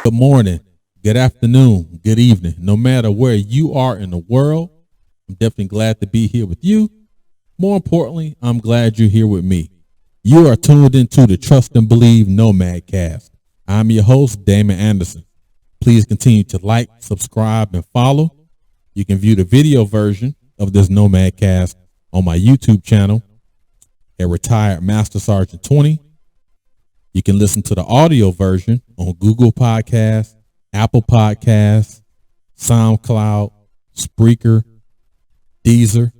Good morning, good afternoon, good evening. No matter where you are in the world, I'm definitely glad to be here with you. More importantly, I'm glad you're here with me. You are tuned into the Trust and Believe Nomad Cast. I'm your host, Damon Anderson. Please continue to like, subscribe, and follow. You can view the video version of this Nomad Cast on my YouTube channel at Retired Master Sergeant 20. You can listen to the audio version on Google Podcasts, Apple Podcasts, SoundCloud, Spreaker, Deezer,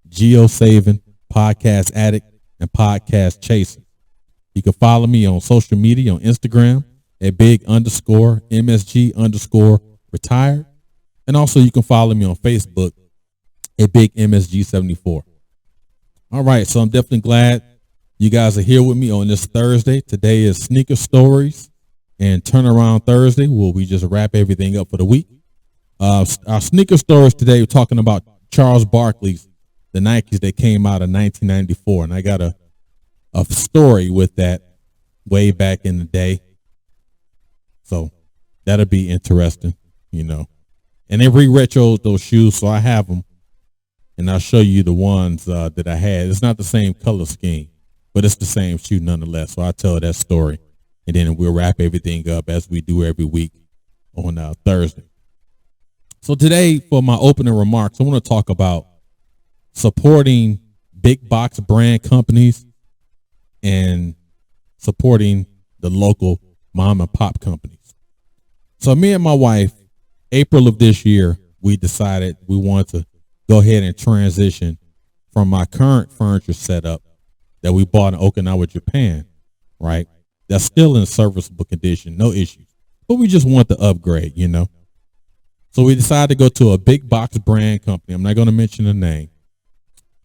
GeoSaving, Podcast Addict, and Podcast Chaser. You can follow me on social media on Instagram at big_MSG_retired. And also you can follow me on Facebook at Big MSG74. All right, so I'm definitely glad you guys are here with me on this Thursday. Today is Sneaker Stories and Turnaround Thursday, where we just wrap everything up for the week. Our Sneaker Stories today, we're talking about Charles Barkley's, the Nikes that came out in 1994. And I got a story with that way back in the day. So that'll be interesting, you know. And they re-retroed those shoes, so I have them. And I'll show you the ones that I had. It's not the same color scheme, but it's the same shoe nonetheless. So I'll tell that story, and then we'll wrap everything up as we do every week on Thursday. So today, for my opening remarks, I want to talk about supporting big box brand companies and supporting the local mom and pop companies. So me and my wife, April of this year, we decided we wanted to go ahead and transition from my current furniture setup that we bought in Okinawa, Japan, right? That's still in serviceable condition, no issues. But we just want to upgrade, you know. So we decided to go to a big box brand company. I'm not going to mention the name.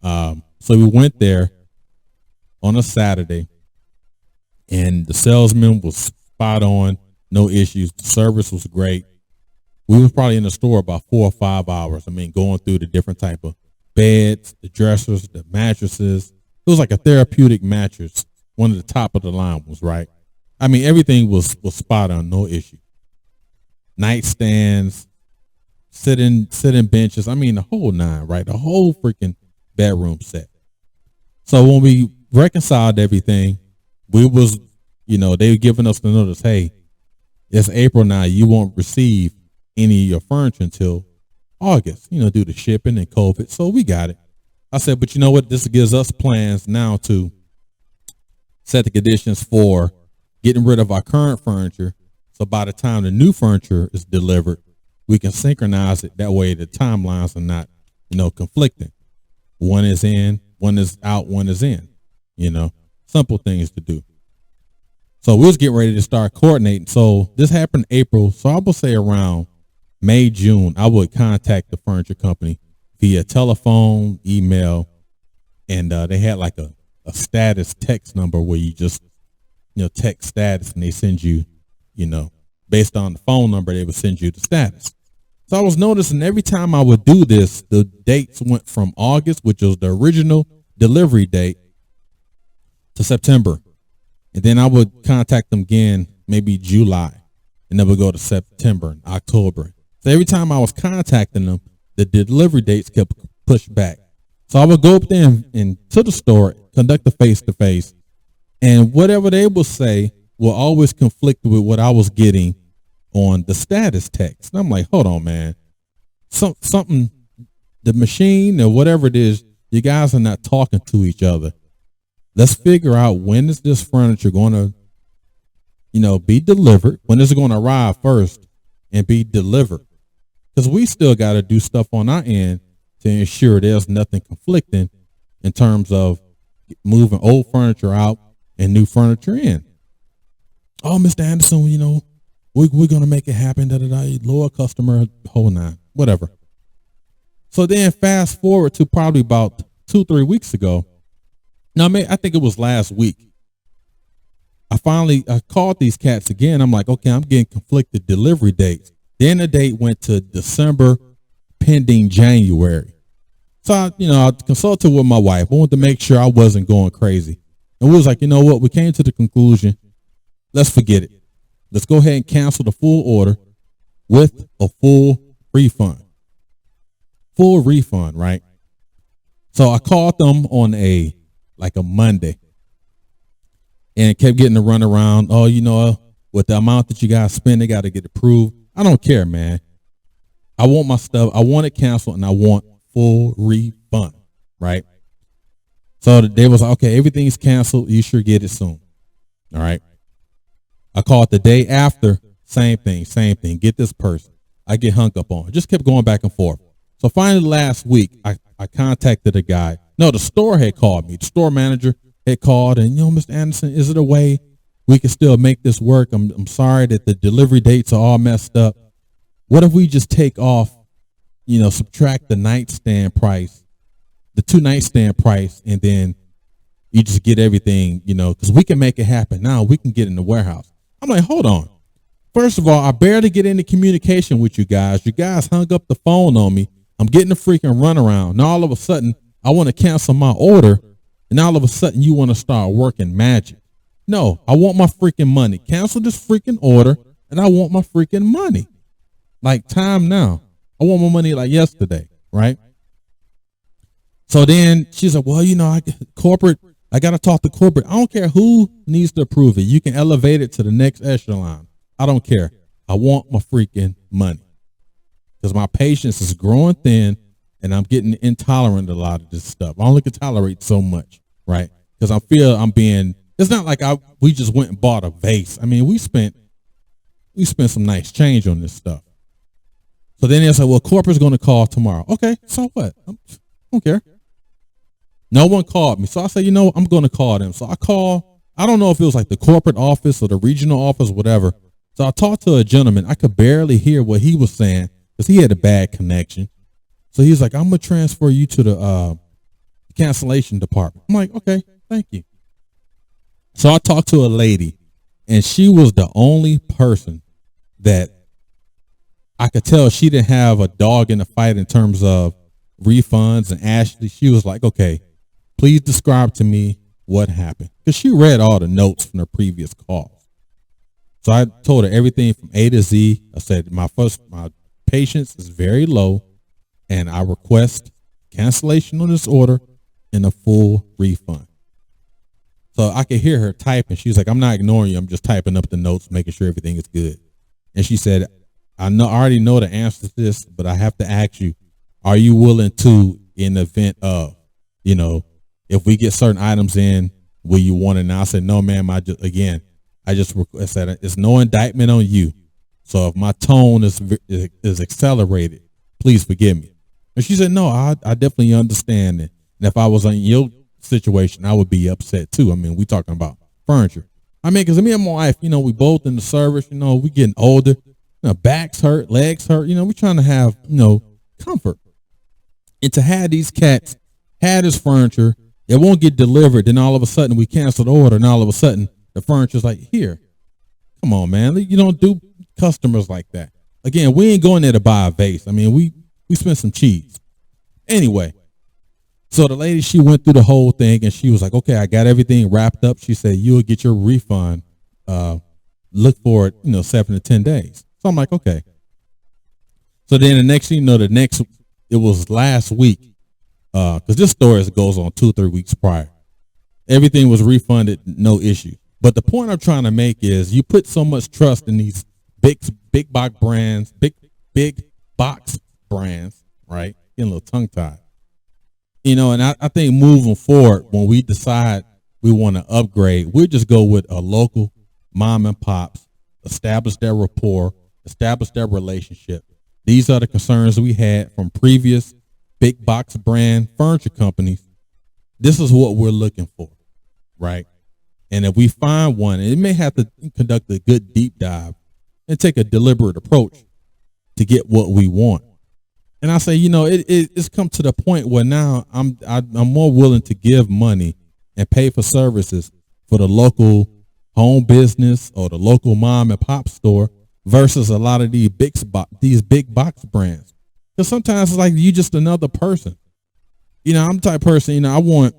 So we went there on a Saturday, and the salesman was spot on, no issues. The service was great. We was probably in the store about 4 or 5 hours. I mean, going through the different type of beds, the dressers, the mattresses. It was like a therapeutic mattress. One of the top of the line was, right? I mean, everything was spot on, no issue. Nightstands, sitting benches. I mean, the whole nine, right? The whole freaking bedroom set. So when we reconciled everything, we was, you know, they were giving us the notice, hey, it's April now. You won't receive any of your furniture until August, you know, due to shipping and COVID. So we got it. I said, but you know what? This gives us plans now to set the conditions for getting rid of our current furniture. So by the time the new furniture is delivered, we can synchronize it. That way the timelines are not, you know, conflicting. One is in, one is out, one is in, you know, simple things to do. So we was getting ready to start coordinating. So this happened in April. So I would say around May, June, I would contact the furniture company via telephone, email, and they had like a status text number where you just, you know, text status, and they send you, you know, based on the phone number, they would send you the status. So I was noticing every time I would do this, the dates went from August, which was the original delivery date, to September. And then I would contact them again, maybe July, and then we'd go to September and October. So every time I was contacting them, the delivery dates kept pushed back. So I would go up there and to the store, conduct a face-to-face, and whatever they would say will always conflict with what I was getting on the status text. And I'm like, hold on, man. Something, the machine or whatever it is, you guys are not talking to each other. Let's figure out, when is this furniture going to, you know, be delivered? When is it going to arrive first and be delivered? Because we still got to do stuff on our end to ensure there's nothing conflicting in terms of moving old furniture out and new furniture in. Oh, Mr. Anderson, you know, we're going to make it happen. Lower customer, whole nine, whatever. So then fast forward to probably about 2-3 weeks ago. Now, I think it was last week. I called these cats again. I'm like, okay, I'm getting conflicted delivery dates. Then the date went to December pending January. So I consulted with my wife. I wanted to make sure I wasn't going crazy. And we was like, you know what? We came to the conclusion, let's forget it. Let's go ahead and cancel the full order with a full refund. Full refund, right? So I called them on a Monday and kept getting the run around. Oh, with the amount that you guys spend, they got to get approved. I don't care, man. I want my stuff. I want it canceled and I want full refund, right? So they was like, okay, everything's canceled. You should get it soon. All right. I called the day after. Same thing. Get this person. I get hung up on. Just kept going back and forth. So finally last week, I contacted a guy. No, the store had called me. The store manager had called and, Mr. Anderson, is it a way we can still make this work? I'm sorry that the delivery dates are all messed up. What if we just take off, subtract the nightstand price, the 2 nightstand price, and then you just get everything, because we can make it happen now. We can get in the warehouse. I'm like, hold on. First of all, I barely get into communication with you guys. You guys hung up the phone on me. I'm getting a freaking runaround. Now all of a sudden, I want to cancel my order, and all of a sudden you want to start working magic. No, I want my freaking money. Cancel this freaking order, and I want my freaking money. Like time now. I want my money like yesterday, right? So then she's like, well, I got to talk to corporate. I don't care who needs to approve it. You can elevate it to the next echelon. I don't care. I want my freaking money because my patience is growing thin and I'm getting intolerant to a lot of this stuff. I only can tolerate so much, right? Because it's not like we just went and bought a vase. I mean, we spent some nice change on this stuff. So then they said, well, corporate's going to call tomorrow. Okay, so what? I don't care. No one called me. So I said, I'm going to call them. So I call, I don't know if it was like the corporate office or the regional office, whatever. So I talked to a gentleman. I could barely hear what he was saying because he had a bad connection. So he was like, I'm going to transfer you to the cancellation department. I'm like, okay, thank you. So I talked to a lady, and she was the only person that I could tell she didn't have a dog in the fight in terms of refunds. And Ashley, she was like, okay, please describe to me what happened. Because she read all the notes from the previous calls. So I told her everything from A to Z. I said, my patience is very low, and I request cancellation on this order and a full refund. So I could hear her typing. She was like, I'm not ignoring you. I'm just typing up the notes, making sure everything is good. And she said, I already know the answer to this, but I have to ask you, are you willing to, in the event of, if we get certain items in, will you want it now? I said, no, ma'am. I said, it's no indictment on you. So if my tone is accelerated, please forgive me. And she said, no, I definitely understand it. And if I was in your situation, I would be upset too. I mean, we talking about furniture. I mean, because me and my wife, we both in the service, we getting older. Backs hurt, legs hurt. We're trying to have, comfort. And to have these cats have this furniture, it won't get delivered. Then all of a sudden we cancel the order, and all of a sudden the furniture's like, here. Come on, man. You don't do customers like that. Again, we ain't going there to buy a vase. I mean, we spent some cheese. Anyway, so the lady, she went through the whole thing, and she was like, okay, I got everything wrapped up. She said, you'll get your refund. Look for it, 7 to 10 days. So I'm like, okay. So then the next thing it was last week, because this story goes on 2 or 3 weeks prior. Everything was refunded, no issue. But the point I'm trying to make is you put so much trust in these big box brands, big box brands, right? Getting a little tongue tied. And I think moving forward, when we decide we want to upgrade, we'll just go with a local mom and pops, establish their rapport, establish their relationship. These are the concerns we had from previous big box brand furniture companies. This is what we're looking for, right? And if we find one, it may have to conduct a good deep dive and take a deliberate approach to get what we want. And I say, it's come to the point where now I'm more willing to give money and pay for services for the local home business or the local mom and pop store versus a lot of these big box brands. Because sometimes it's like you just another person. I'm the type of person, I want,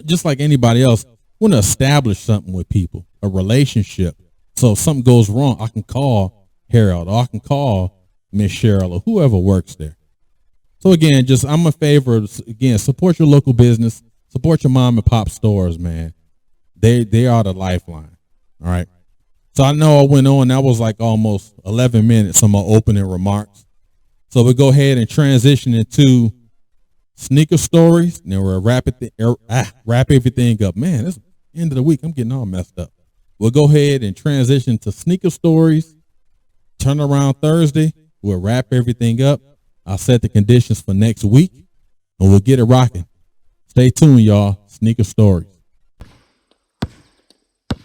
just like anybody else, want to establish something with people, a relationship, So if something goes wrong, I can call Harold or I can call Miss Cheryl or whoever works there. So again, just I'm a favor of, again, support your local business, support your mom and pop stores, man. They are the lifeline. All right. So I know I went on, that was like almost 11 minutes on my opening remarks. So we'll go ahead and transition into sneaker stories. And then we'll wrap everything up. Man, it's the end of the week. I'm getting all messed up. We'll go ahead and transition to sneaker stories. Turn around Thursday. We'll wrap everything up. I'll set the conditions for next week, and we'll get it rocking. Stay tuned, y'all. Sneaker stories. All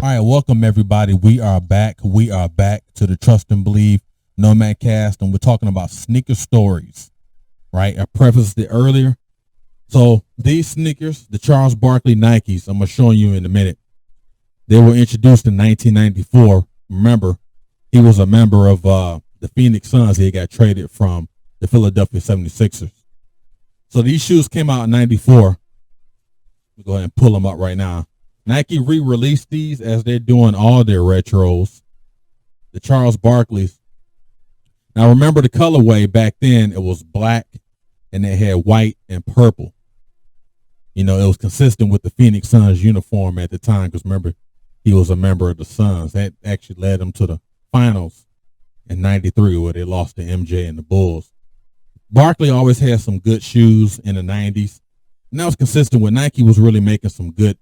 right, welcome everybody. We are back. We are back to the Trust and Believe Nomad Cast, and we're talking about sneaker stories. Right, I prefaced it earlier. So these sneakers, the Charles Barkley Nikes, I'm gonna show you in a minute. They were introduced in 1994. Remember, he was a member of the Phoenix Suns. He got traded from the Philadelphia 76ers. So these shoes came out in 94. We'll go ahead and pull them up right now. Nike re-released these as they're doing all their retros. The Charles Barkleys. Now remember the colorway back then, it was black and they had white and purple. You know, it was consistent with the Phoenix Suns uniform at the time because remember, he was a member of the Suns. That actually led them to the finals in 93 where they lost to MJ and the Bulls. Barkley always had some good shoes in the 90s. And that was consistent with Nike was really making some good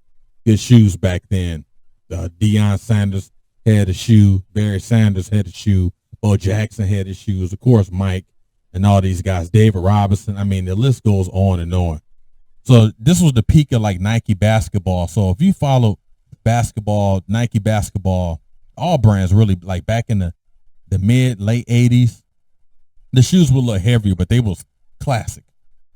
shoes back then. Deion Sanders had a shoe. Barry Sanders had a shoe. Bo Jackson had his shoes. Of course, Mike and all these guys. David Robinson. I mean, the list goes on and on. So this was the peak of like Nike basketball. So if you follow basketball, Nike basketball, all brands really, like back in the late 80s, the shoes were a little heavier, but they was classic.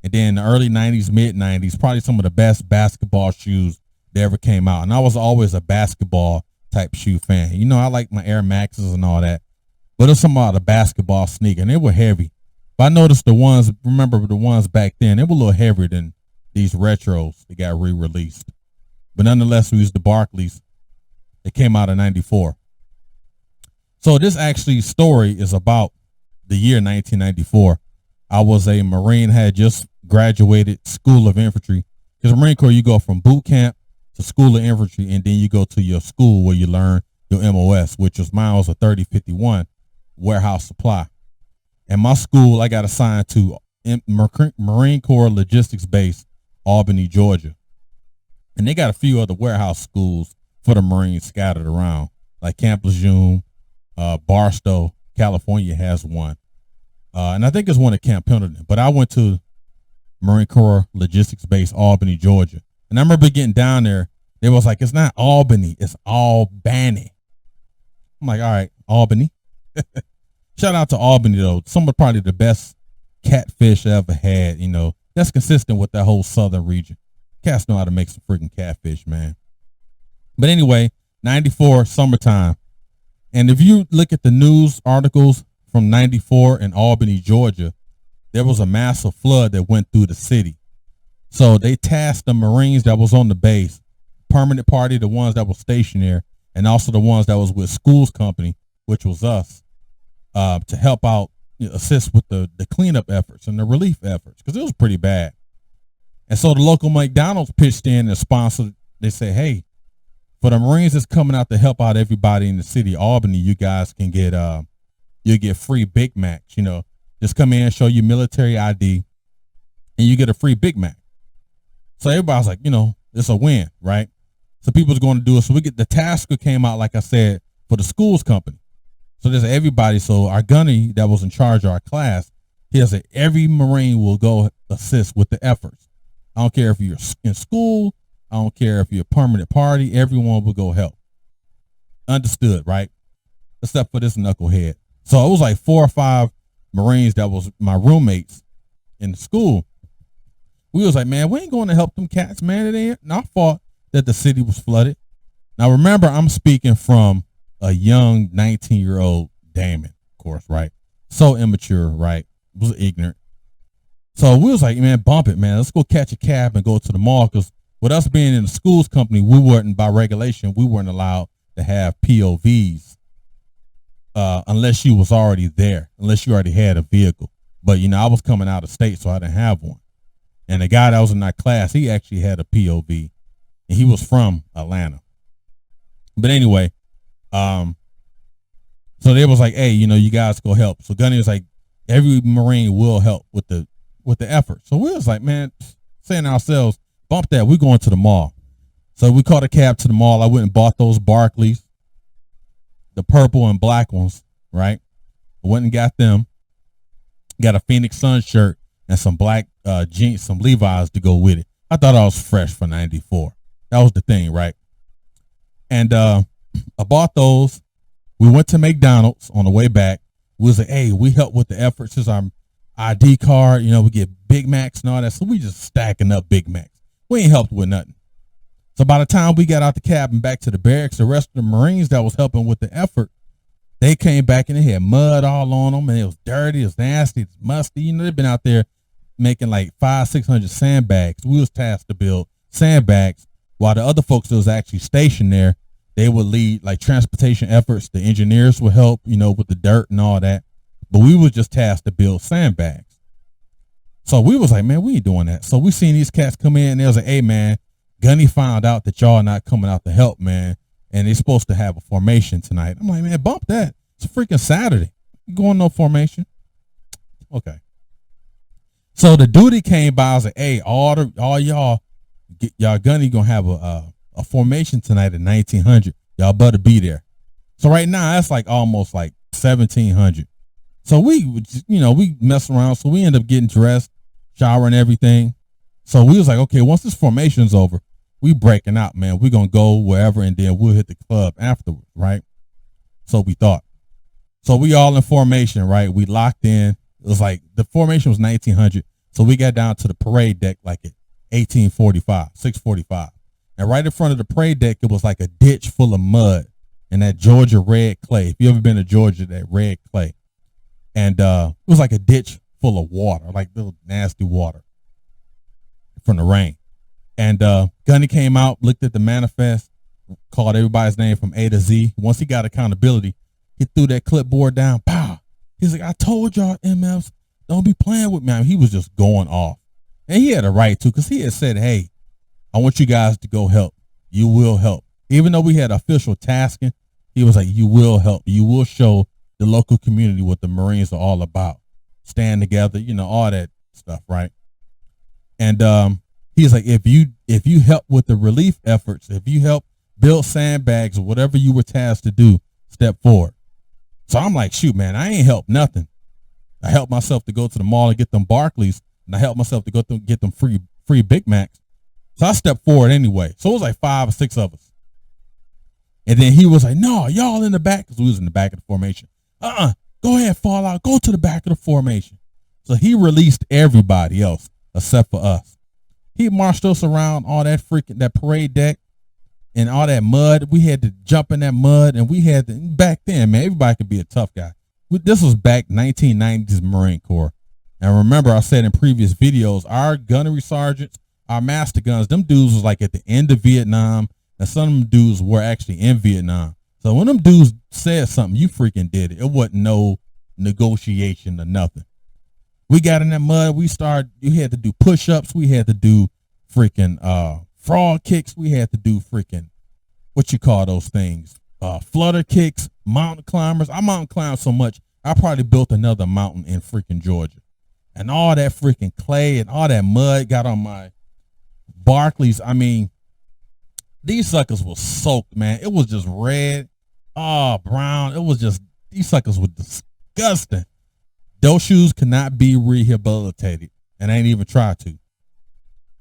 And then the early 90s, mid 90s, probably some of the best basketball shoes that ever came out. And I was always a basketball type shoe fan. You know, I like my Air Maxes and all that, but it's some about a basketball sneaker and they were heavy. But I noticed the ones back then, they were a little heavier than these retros that got re-released. But nonetheless, we used the Barkleys. They came out in 94. So this actually story is about the year 1994. I was a Marine, had just graduated School of Infantry. Because Marine Corps, you go from boot camp to School of Infantry, and then you go to your school where you learn your MOS, which was mine was a 3051 warehouse supply. And my school, I got assigned to Marine Corps Logistics Base, Albany, Georgia. And they got a few other warehouse schools for the Marines scattered around, like Camp Lejeune, Barstow, California has one. And I think there's one at Camp Pendleton. But I went to Marine Corps Logistics Base, Albany, Georgia. And I remember getting down there. They was like, it's not Albany, it's Albany. I'm like, all right, Albany. Shout out to Albany, though. Some of probably the best catfish I ever had, you know. That's consistent with that whole southern region. Cats know how to make some freaking catfish, man. But anyway, 94, summertime. And if you look at the news articles from 94 in Albany, Georgia, there was a massive flood that went through the city. So they tasked the Marines that was on the base, permanent party, the ones that were stationed there, and also the ones that was with schools company, which was us, to help out, you know, assist with the cleanup efforts and the relief efforts, because it was pretty bad. And so the local McDonald's pitched in and sponsored. They say, hey, for the Marines that's coming out to help out everybody in the city, Albany, you guys can get you'll get free Big Macs. You know, just come in, show you military ID, and you get a free Big Mac. So everybody's like, you know, it's a win, right? So people's going to do it. So we get the tasker came out, like I said, for the schools company. So there's everybody. So our gunny that was in charge of our class, he said every Marine will go assist with the efforts. I don't care if you're in school. I don't care if you're a permanent party. Everyone will go help. Understood, right? Except for this knucklehead. So it was like 4 or 5 Marines that was my roommates in the school. We was like, man, we ain't going to help them cats, man. It ain't our fault that the city was flooded. Now, remember, I'm speaking from a young 19-year-old Damon, of course, right? So immature, right? Was ignorant. So we was like, man, bump it, man. Let's go catch a cab and go to the mall, because with us being in the schools company, we weren't, by regulation, we weren't allowed to have POVs unless you was already there, unless you already had a vehicle. But, you know, I was coming out of state, so I didn't have one. And the guy that was in that class, he actually had a POV, and he was from Atlanta. But anyway, so they was like, hey, you know, you guys go help. So Gunny was like, every Marine will help with the effort. So we was like, man, saying to ourselves, bump that, we're going to the mall. So we caught a cab to the mall. I went and bought those Barkleys, the purple and black ones, right? I went and got them. Got a Phoenix Sun shirt and some black jeans, some Levi's to go with it. I thought I was fresh for 94. That was the thing, right? And I bought those. We went to McDonald's on the way back. We was like, hey, we help with the efforts. This is our ID card. You know, we get Big Macs and all that. So we just stacking up Big Macs. We ain't helped with nothing. So by the time we got out the cab and back to the barracks, the rest of the Marines that was helping with the effort, they came back and they had mud all on them, and it was dirty, it was nasty, it's musty. You know, they've been out there making like 500-600 sandbags. We was tasked to build sandbags while the other folks that was actually stationed there, they would lead like transportation efforts. The engineers would help, you know, with the dirt and all that. But we was just tasked to build sandbags. So we was like, man, we ain't doing that. So we seen these cats come in and they was like, hey, man, Gunny found out that y'all not coming out to help, man. And they're supposed to have a formation tonight. I'm like, man, bump that. It's a freaking Saturday. You going no formation? Okay. So the duty came by. I was like, hey, all y'all Gunny gonna have a formation tonight at 1900. Y'all better be there. So right now that's like almost like 1700. So we mess around. So we end up getting dressed, showering, everything. So we was like, okay, once this formation's over, we breaking out, man. We're going to go wherever, and then we'll hit the club afterwards, right? So we thought. So we all in formation, right? We locked in. It was like the formation was 1900. So we got down to the parade deck like at 1845, 645. And right in front of the parade deck, it was like a ditch full of mud and that Georgia red clay. If you ever been to Georgia, that red clay. And it was like a ditch full of water, like little nasty water from the rain. And Gunny came out, looked at the manifest, called everybody's name from A to Z. Once he got accountability, he threw that clipboard down. Pow! He's like, I told y'all, MFs, don't be playing with me. I mean, he was just going off. And he had a right to, because he had said, hey, I want you guys to go help. You will help. Even though we had official tasking, he was like, you will help. You will show the local community what the Marines are all about. Stand together, you know, all that stuff, right? And he's like, if you help with the relief efforts, if you help build sandbags or whatever you were tasked to do, step forward. So I'm like, shoot, man, I ain't helped nothing. I helped myself to go to the mall and get them Barkleys, and I helped myself to go to get them free Big Macs. So I stepped forward anyway. So it was like 5 or 6 of us. And then he was like, no, y'all in the back, because we was in the back of the formation. Go ahead, fall out. Go to the back of the formation. So he released everybody else except for us. He marched us around all that parade deck and all that mud. We had to jump in that mud, and we had to, back then, man, everybody could be a tough guy. This was back 1990s Marine Corps. And remember, I said in previous videos, our gunnery sergeants, our master guns, them dudes was like at the end of Vietnam, and some of them dudes were actually in Vietnam. So when them dudes said something, you freaking did it. It wasn't no negotiation or nothing. We got in that mud. You had to do push-ups. We had to do freaking frog kicks. We had to do freaking, what you call those things? Flutter kicks, mountain climbers. I mountain climbed so much, I probably built another mountain in freaking Georgia. And all that freaking clay and all that mud got on my Barkleys. I mean, these suckers were soaked, man. It was just red, brown. It was just, these suckers were disgusting. Those shoes cannot be rehabilitated, and I ain't even try to.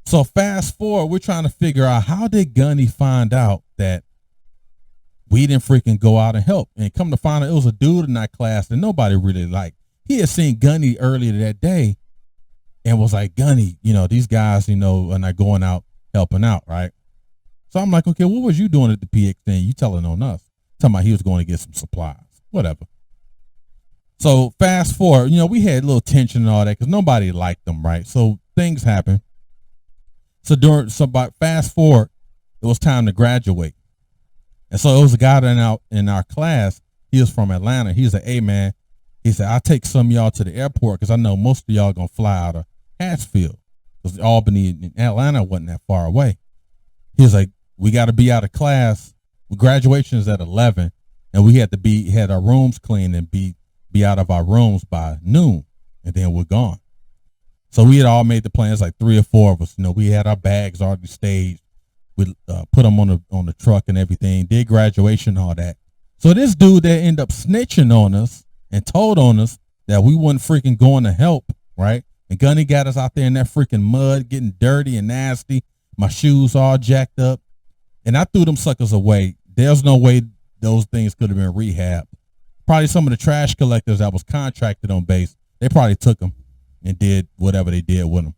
So fast forward, we're trying to figure out, how did Gunny find out that we didn't freaking go out and help? And come to find out, it was a dude in that class that nobody really liked. He had seen Gunny earlier that day and was like, Gunny, you know, these guys, you know, are not going out helping out, right? So I'm like, okay, what was you doing at the PX thing? You telling on us. Talking about he was going to get some supplies, whatever. So fast forward, you know, we had a little tension and all that because nobody liked them, right? So things happen. So fast forward, it was time to graduate. And so it was a guy in our class. He was from Atlanta. He said, "Hey man," he said, "I'll take some of y'all to the airport because I know most of y'all gonna fly out of Hatfield because Albany and Atlanta wasn't that far away." He was like, "We got to be out of class. Graduation is at 11, and we had our rooms cleaned and be out of our rooms by noon, and then we're gone." So we had all made the plans, like 3 or 4 of us. We had our bags already staged. We put them on the truck and everything. Did graduation, all that. So this dude that ended up snitching on us and told on us that we wasn't freaking going to help, right? And Gunny got us out there in that freaking mud, getting dirty and nasty. My shoes all jacked up, and I threw them suckers away. There's no way those things could have been rehabbed. Probably some of the trash collectors that was contracted on base, they probably took them and did whatever they did with them.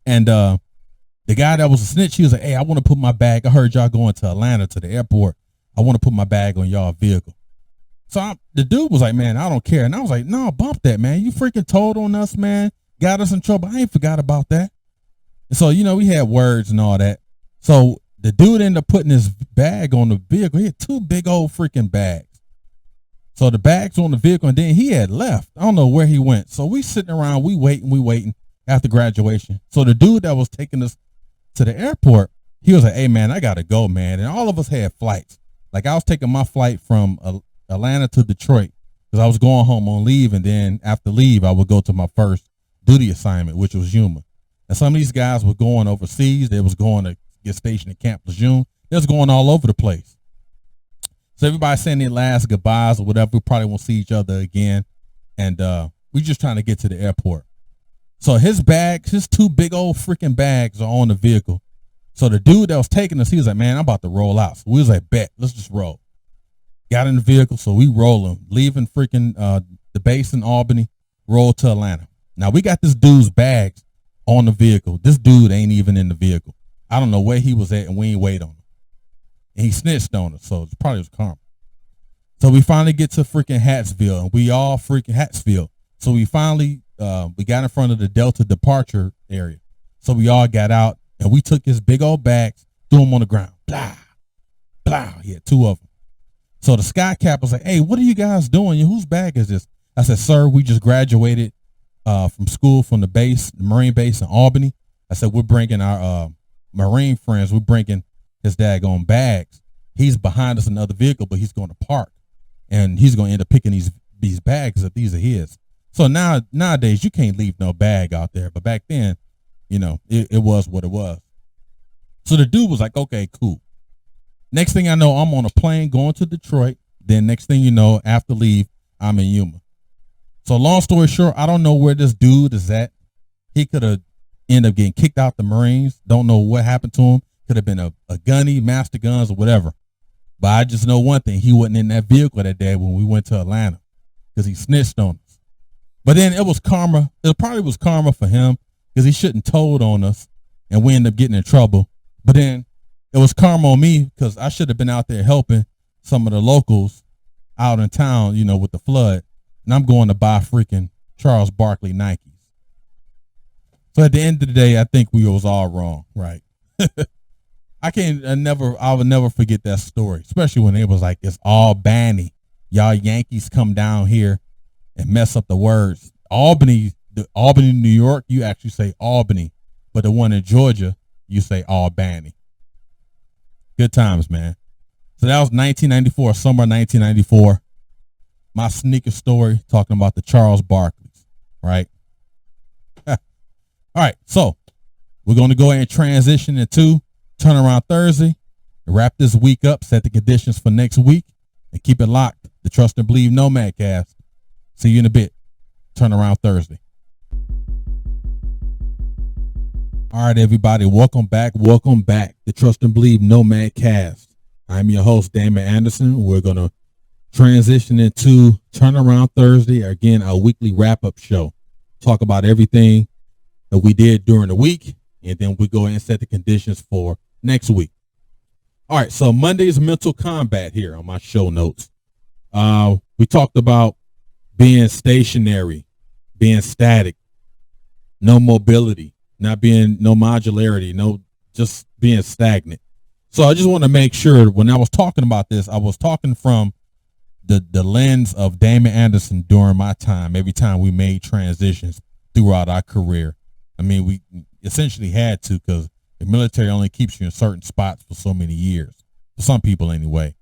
And the guy that was a snitch, he was like, "Hey, I want to put my bag. I heard y'all going to Atlanta to the airport. I want to put my bag on y'all vehicle." So the dude was like, "Man, I don't care." And I was like, "No, bump that, man. You freaking told on us, man. Got us in trouble. I ain't forgot about that." And so, we had words and all that. So the dude ended up putting his bag on the vehicle. He had 2 big old freaking bags. So the bags on the vehicle, and then he had left. I don't know where he went. So we sitting around, we waiting after graduation. So the dude that was taking us to the airport, he was like, "Hey man, I gotta go, man." And all of us had flights. Like I was taking my flight from Atlanta to Detroit because I was going home on leave, and then after leave I would go to my first duty assignment, which was Yuma. And some of these guys were going overseas. They was going to get stationed at Camp Lejeune. They was going all over the place. So everybody saying their last goodbyes or whatever. We probably won't see each other again. And we just trying to get to the airport. So his 2 big old freaking bags are on the vehicle. So the dude that was taking us, he was like, "Man, I'm about to roll out." So we was like, "Bet, let's just roll." Got in the vehicle, so we rolling, leaving freaking the base in Albany, roll to Atlanta. Now we got this dude's bags on the vehicle. This dude ain't even in the vehicle. I don't know where he was at, and we ain't wait on him. And he snitched on us, so it probably was karma. So we finally get to freaking Hatfield, and we all freaking Hatfield. So we finally we got in front of the Delta departure area. So we all got out, and we took his big old bags, threw them on the ground. Blah, blah. He had 2 of them. So the sky cap was like, "Hey, what are you guys doing? Whose bag is this?" I said, "Sir, we just graduated from school, from the Marine base in Albany." I said, "We're bringing our Marine friends. We're bringing his daggone bags. He's behind us in another vehicle, but he's going to park, and he's going to end up picking these bags if these are his." So nowadays you can't leave no bag out there, but back then, it was what it was. So the dude was like, "Okay, cool." Next thing I know, I'm on a plane going to Detroit. Then next thing you know, after leave, I'm in Yuma. So long story short, I don't know where this dude is at. He could have ended up getting kicked out the Marines. Don't know what happened to him. Could have been a gunny, master guns, or whatever. But I just know one thing. He wasn't in that vehicle that day when we went to Atlanta because he snitched on us. But then it was karma. It probably was karma for him because he shouldn't told on us, and we ended up getting in trouble. But then it was karma on me because I should have been out there helping some of the locals out in town, with the flood. And I'm going to buy freaking Charles Barkley Nikes. So at the end of the day, I think we was all wrong, right? I would never forget that story, especially when it was like, "It's Albany. Y'all Yankees come down here and mess up the words. Albany, New York, you actually say Albany, but the one in Georgia, you say Albany." Good times, man. So that was 1994, summer 1994. My sneaker story, talking about the Charles Barkleys, right? All right, so we're going to go ahead and transition into Turnaround Thursday, wrap this week up, set the conditions for next week, and keep it locked. The Trust and Believe Nomad Cast. See you in a bit. Turnaround Thursday. All right, everybody, welcome back. Welcome back. The Trust and Believe Nomad Cast. I'm your host, Damon Anderson. We're going to transition into Turnaround Thursday, again, our weekly wrap-up show. Talk about everything that we did during the week, and then we go ahead and set the conditions for next week. All right, so Monday's mental combat here on my show notes. We talked about being stationary, being static, no mobility, no modularity, just being stagnant. So I just want to make sure when I was talking about this, I was talking from the lens of Damon Anderson during my time. Every time we made transitions throughout our career, I mean, we essentially had to, because the military only keeps you in certain spots for so many years, for some people anyway.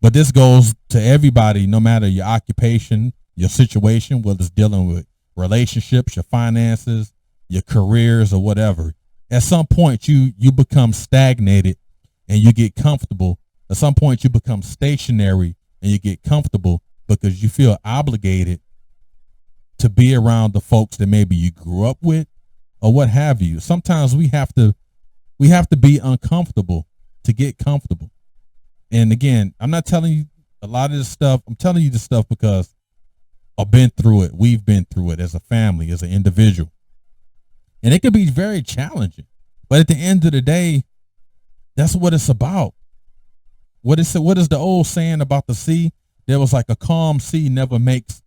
But this goes to everybody, no matter your occupation, your situation, whether it's dealing with relationships, your finances, your careers, or whatever. At some point, you become stagnated and you get comfortable. At some point, you become stationary and you get comfortable because you feel obligated to be around the folks that maybe you grew up with or what have you. Sometimes we have to be uncomfortable to get comfortable. And again, I'm not telling you a lot of this stuff. I'm telling you this stuff because I've been through it. We've been through it as a family, as an individual. And it can be very challenging. But at the end of the day, that's what it's about. What is the old saying about the sea? There was like a calm sea never makes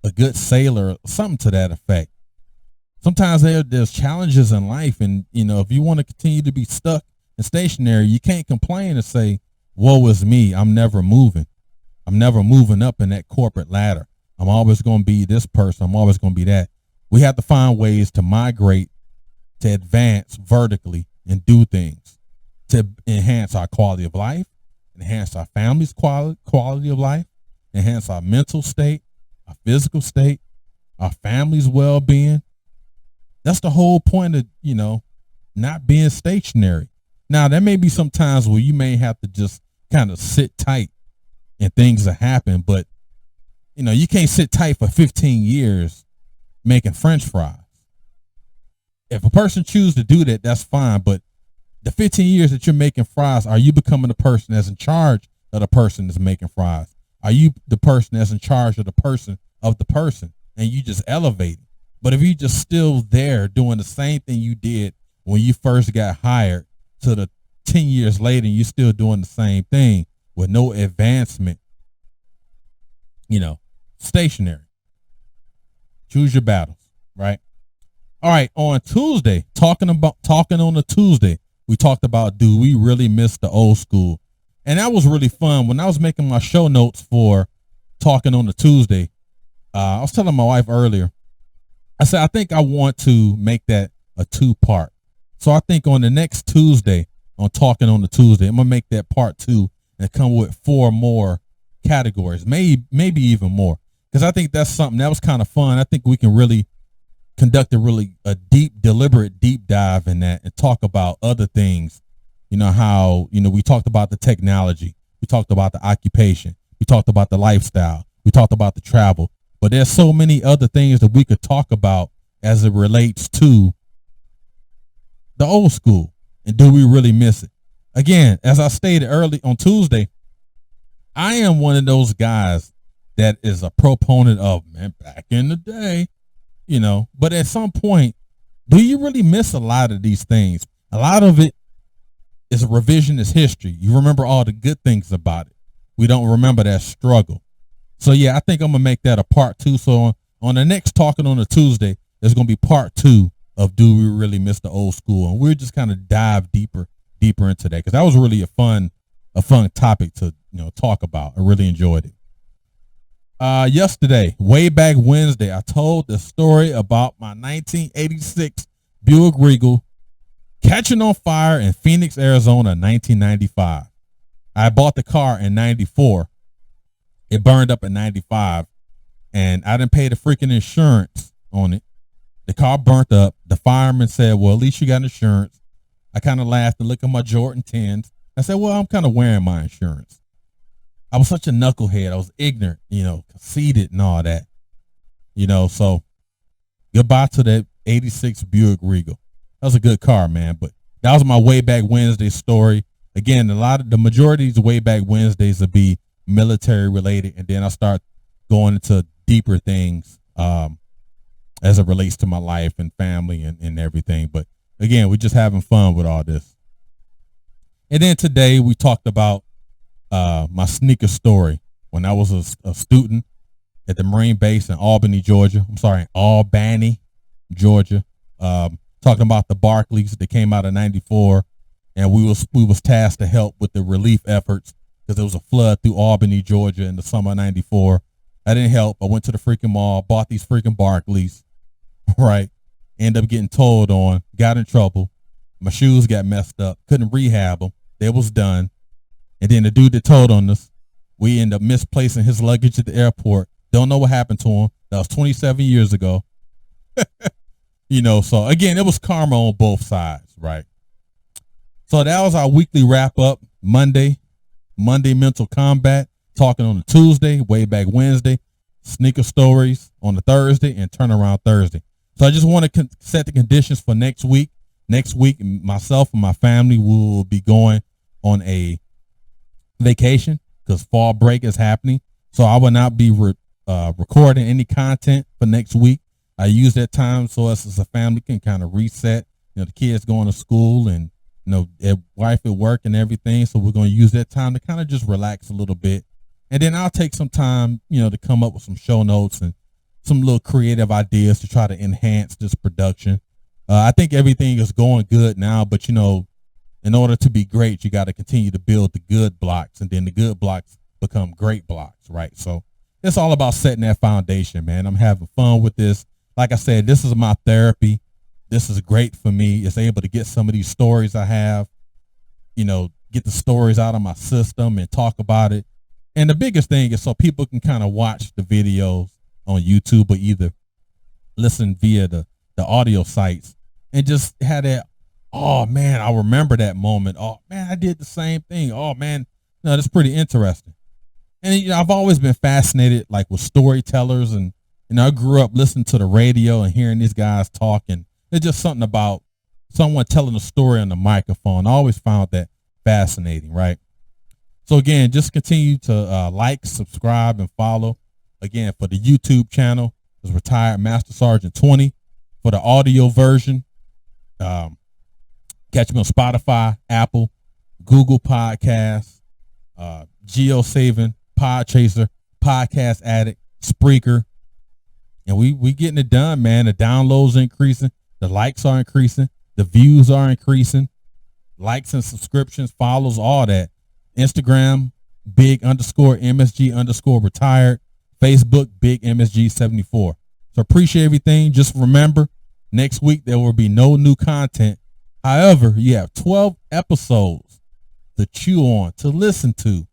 a good sailor, something to that effect. Sometimes there's challenges in life, and if you want to continue to be stuck and stationary, you can't complain and say, woe is me, I'm never moving. I'm never moving up in that corporate ladder. I'm always going to be this person. I'm always going to be that. We have to find ways to migrate, to advance vertically and do things to enhance our quality of life, enhance our family's quality of life, enhance our mental state, our physical state, our family's well-being. That's the whole point of, not being stationary. Now, there may be some times where you may have to just kind of sit tight and things will happen, but, you can't sit tight for 15 years making French fries. If a person chooses to do that, that's fine, but the 15 years that you're making fries, are you becoming the person that's in charge of the person that's making fries? Are you the person that's in charge of the person, and you just elevate it? But if you just still there doing the same thing you did when you first got hired to the 10 years later, and you're still doing the same thing with no advancement, stationary. Choose your battles, right? All right, on Tuesday, talking on a Tuesday, we talked about, do we really miss the old school? And that was really fun. When I was making my show notes for talking on a Tuesday, I was telling my wife earlier, I said, I think I want to make that a 2-part. So I think on the next Tuesday, on talking on the Tuesday, I'm going to make that part 2 and come with 4 more categories, maybe even more. Because I think that's something that was kind of fun. I think we can really conduct a deliberate deep dive in that and talk about other things. How, we talked about the technology. We talked about the occupation. We talked about the lifestyle. We talked about the travel. But there's so many other things that we could talk about as it relates to the old school. And do we really miss it? Again, as I stated early on Tuesday, I am one of those guys that is a proponent of, man, back in the day, but at some point, do you really miss a lot of these things? A lot of it is a revisionist history. You remember all the good things about it. We don't remember that struggle. So yeah, I think I'm gonna make that a part 2. So on the next talking on a Tuesday, there's gonna be part 2 of do we really miss the old school, and we're just kind of dive deeper into that, because that was really a fun topic to talk about. I really enjoyed it. Yesterday, way back Wednesday, I told the story about my 1986 Buick Regal catching on fire in Phoenix, Arizona, 1995. I bought the car in 94. It burned up in 95, and I didn't pay the freaking insurance on it. The car burnt up. The fireman said, well, at least you got insurance. I kind of laughed and looked at my Jordan 10s. I said, well, I'm kind of wearing my insurance. I was such a knucklehead. I was ignorant, conceited and all that, so goodbye to that 86 Buick Regal. That was a good car, man. But that was my way back Wednesday story. Again, the majority of these way back Wednesdays will be military related, and then I'll start going into deeper things as it relates to my life and family and everything. But again, we're just having fun with all this. And then today we talked about my sneaker story when I was a student at the Marine base in Albany, Georgia. Talking about the Barkleys that came out of 94 and we was tasked to help with the relief efforts because there was a flood through Albany, Georgia in the summer of '94. I didn't help. I went to the freaking mall, bought these freaking Barkleys, right? Ended up getting told on, got in trouble. My shoes got messed up, couldn't rehab them. They was done. And then the dude that told on us, we ended up misplacing his luggage at the airport. Don't know what happened to him. That was 27 years ago. So again, it was karma on both sides, right? So that was our weekly wrap up. Monday mental combat, talking on a Tuesday, way back Wednesday, sneaker stories on a Thursday, and turnaround Thursday. So I just want to set the conditions for next week. Next week, myself and my family will be going on a vacation because fall break is happening. So I will not be recording any content for next week. I use that time so us as a family can kind of reset. The kids going to school and wife at work and everything. So we're going to use that time to kind of just relax a little bit. And then I'll take some time, to come up with some show notes and some little creative ideas to try to enhance this production. I think everything is going good now, but in order to be great, you got to continue to build the good blocks, and then the good blocks become great blocks, right? So it's all about setting that foundation, man. I'm having fun with this. Like I said, this is my therapy. This is great for me. It's able to get some of these stories I have, get the stories out of my system and talk about it. And the biggest thing is so people can kind of watch the videos on YouTube or either listen via the audio sites and just have that, oh man, I remember that moment. Oh man, I did the same thing. Oh man, that's pretty interesting. And I've always been fascinated like with storytellers, and I grew up listening to the radio and hearing these guys talking. It's just something about someone telling a story on the microphone. I always found that fascinating, right? So again, just continue to like, subscribe, and follow. Again, for the YouTube channel, it's Retired Master Sergeant 20. For the audio version, catch me on Spotify, Apple, Google Podcasts, GeoSaving, Podchaser, Podcast Addict, Spreaker. And we getting it done, man. The downloads are increasing. The likes are increasing. The views are increasing. Likes and subscriptions, follows, all that. Instagram, big_MSG_retired. Facebook, big MSG74. So appreciate everything. Just remember, next week there will be no new content. However, you have 12 episodes to chew on, to listen to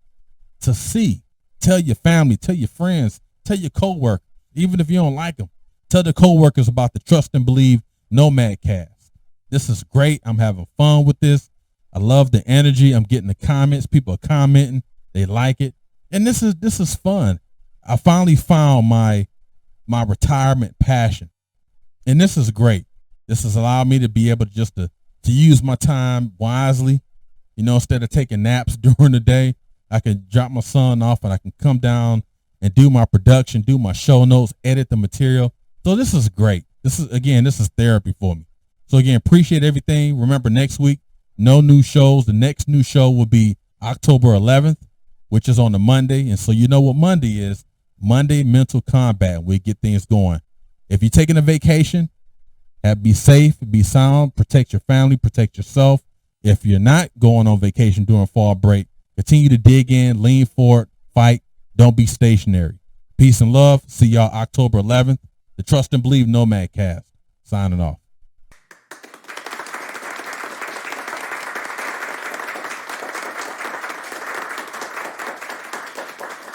see. Tell your family, tell your friends, tell your coworkers, even if you don't like them. Tell the coworkers about the Trust and Believe Nomad Cast. This is great. I'm having fun with this. I love the energy. I'm getting the comments. People are commenting. They like it. And this is fun. I finally found my retirement passion. And this is great. This has allowed me to be able to use my time wisely. Instead of taking naps during the day, I can drop my son off and I can come down and do my production, do my show notes, edit the material. So this is great. This is therapy for me. So again, appreciate everything. Remember, next week, no new shows. The next new show will be October 11th, which is on a Monday. And so you know what Monday is. Monday Mental Combat. We get things going. If you're taking a vacation, be safe, be sound, protect your family, protect yourself. If you're not going on vacation during fall break, continue to dig in, lean forward, fight. Don't be stationary. Peace and love. See y'all October 11th. The Trust and Believe Nomad Cast. Signing off.